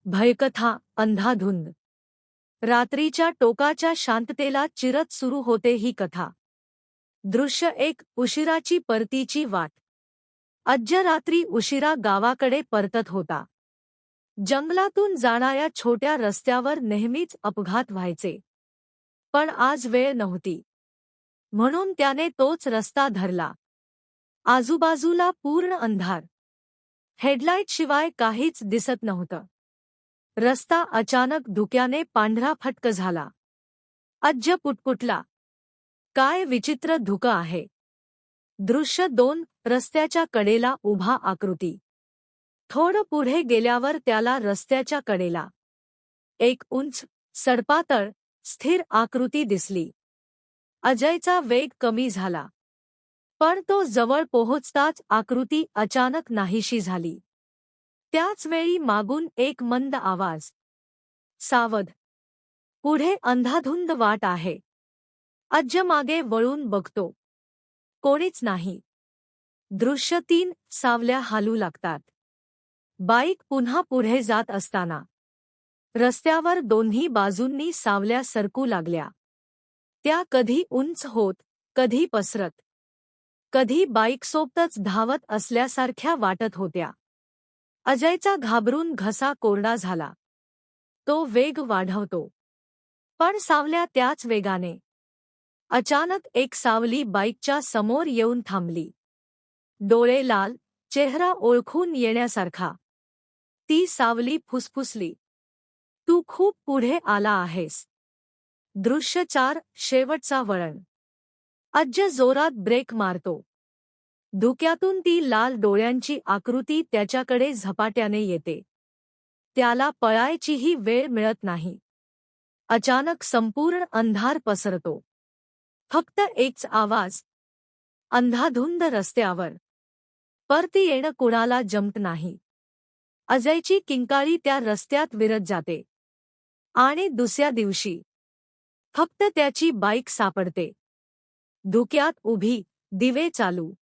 भयकथा अंधाधुंद. रात्रीच्या टोकाच्या शांततेला चिरत सुरू होते ही कथा. दृश्य एक. उशिराची परतीची वाट. अज्ज रात्री उशिरा गावाकडे परतत होता. जंगलातून जाणाऱ्या छोट्या रस्त्यावर नेहमीच अपघात व्हायचे. पण आज वेळ नव्हती, म्हणून त्याने तोच रस्ता धरला. आजूबाजूला पूर्ण अंधार. हेडलाईटशिवाय काहीच दिसत नव्हतं. रस्ता अचानक धुक्याने पांढरा फटक झाला. अज्ज पुटपुटला. काय विचित्र धुकं आहे. दृश्य 2. रस्त्याच्या कडेला उभा आकृती. थोडं पुढे गेल्यावर त्याला रस्त्याच्या कडेला एक उंच, सडपातळ, स्थिर आकृती दिसली. अजयचा वेग कमी झाला, पण तो जवळ पोहोचताच आकृती अचानक नाहीशी झाली. त्याच वेळी मागून एक मंद आवाज. सावध, पुढे अंधाधुंद वाट आहे. अज्ज मागे वळून बघतो. कोणीच नाही. दृश्य 3. सावल्या हालू लागतात. बाईक पुन्हा पुढे जात असताना रस्त्यावर दोन्ही बाजूंनी सावल्या सरकू लागल्या. त्या कधी उंच होत, कधी पसरत, कधी बाईकसोबतच धावत असल्यासारख्या वाटत होत्या. अजयचा घाबरून घसा कोरडा झाला. तो वेग वाढवतो, पण सावल्या त्याच वेगाने. अचानक एक सावली बाईकच्या समोर येऊन थांबली. डोळे लाल, चेहरा ओळखून येण्यासारखा. ती सावली फुसफुसली, तू खूप पुढे आला आहेस. दृश्य 4. शेवटचा वळण. अज्ज जोरात ब्रेक मारतो. धुक्यातून ती लाल डोळ्यांची आकृती त्याच्याकडे झपाट्याने येते. त्याला पळायचीही वेळ मिळत नाही. अचानक संपूर्ण अंधार पसरतो. फक्त एकच आवाज. अंधाधुंद रस्त्यावर. परती येणं कुणाला जमत नाही. अजयची किंकाळी त्या रस्त्यात विरत जाते. आणि दुसऱ्या दिवशी फक्त त्याची बाईक सापडते. धुक्यात उभी, दिवे चालू.